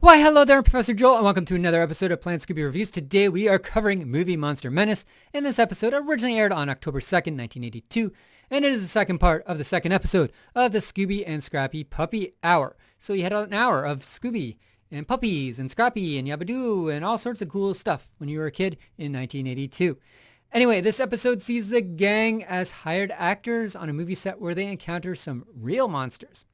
Why, hello there, I'm Professor Joel, and welcome to another episode of Planet Scooby Reviews. Today we are covering movie Monster Menace, and this episode originally aired on October 2nd, 1982, and it is the second part of the second episode of the Scooby and Scrappy Puppy Hour. So you had an hour of Scooby and puppies and Scrappy and Yabadoo and all sorts of cool stuff when you were a kid in 1982. Anyway, this episode sees the gang as hired actors on a movie set where they encounter some real monsters.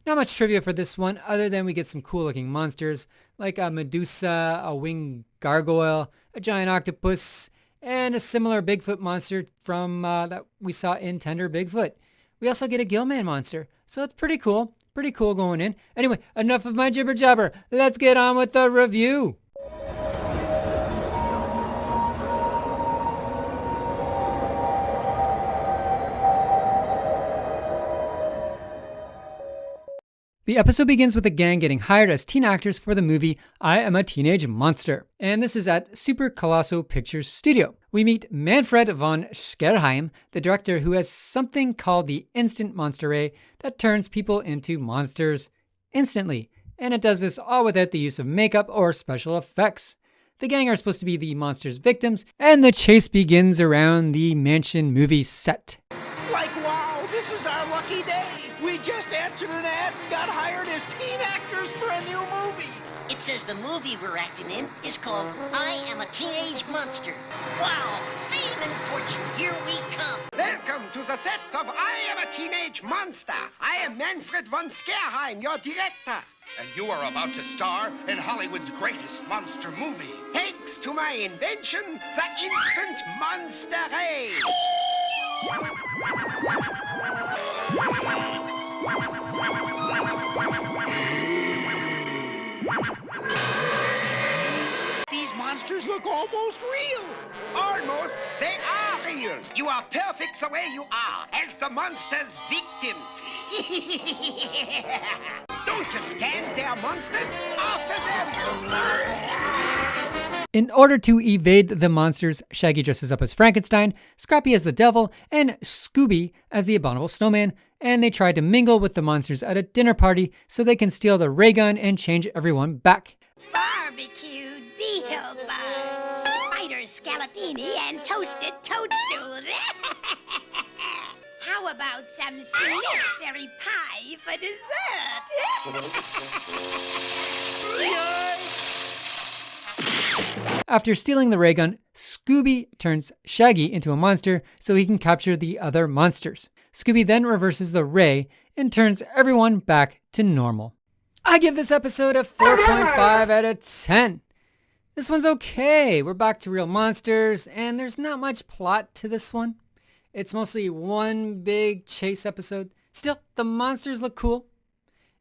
Not much trivia for this one, other than we get some cool looking monsters like a Medusa, a winged gargoyle, a giant octopus, and a similar Bigfoot monster from that we saw in Tenderbigfoot. We also get a Gill-man monster, so it's pretty cool going in. Anyway, enough of my jibber jabber. Let's get on with the review. The episode begins with the gang getting hired as teen actors for the movie I Am a Teenage Monster, and this is at Super Colosso Pictures Studio. We meet Manfred von Scherheim, the director who has something called the Instant Monster Ray that turns people into monsters instantly, and it does this all without the use of makeup or special effects. The gang are supposed to be the monsters' victims, and the chase begins around the mansion movie set. Like, wow, this is our lucky day. We just answered an ad and got hired as teen actors for a new movie. It says the movie we're acting in is called I Am a Teenage Monster. Wow, fame and fortune, here we come. Welcome to the set of I Am a Teenage Monster. I am Manfred von Scherheim, your director. And you are about to star in Hollywood's greatest monster movie. Thanks to my invention, the Instant Monster Ray. These monsters look almost real. Almost. They are real. You are perfect the way you are, as the monster's victim. Don't just stand there, monsters. After them. In order to evade the monsters, Shaggy dresses up as Frankenstein, Scrappy as the devil, and Scooby as the abominable snowman, and they try to mingle with the monsters at a dinner party so they can steal the ray gun and change everyone back. Barbecued beetle bun, spider scallopini, and toasted toadstools. How about some snowberry pie for dessert? After stealing the ray gun, Scooby turns Shaggy into a monster so he can capture the other monsters. Scooby then reverses the ray and turns everyone back to normal. I give this episode a 4.5 out of 10. This one's okay. We're back to real monsters, and there's not much plot to this one. It's mostly one big chase episode. Still, the monsters look cool,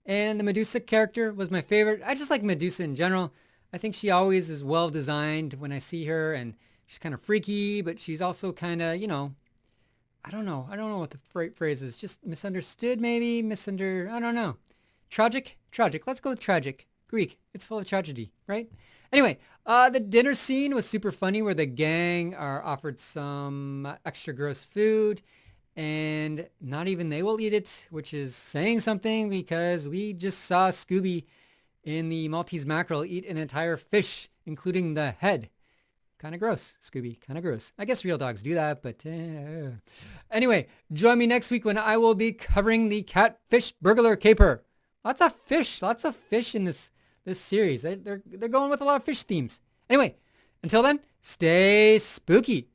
and the Medusa character was my favorite. I just like Medusa in general. I think she always is well designed when I see her, and she's kind of freaky, but she's also kind of, I don't know what the phrase is. Just misunderstood, maybe? I don't know. Tragic? Tragic. Let's go with tragic. Greek. It's full of tragedy, right? Anyway, the dinner scene was super funny where the gang are offered some extra gross food, and not even they will eat it, which is saying something because we just saw Scooby in the Maltese mackerel eat an entire fish, including the head. Kind of gross, Scooby. Kind of gross. I guess real dogs do that, but anyway, join me next week when I will be covering the catfish burglar caper. Lots of fish in this series. They're going with a lot of fish themes. Anyway, until then, stay spooky.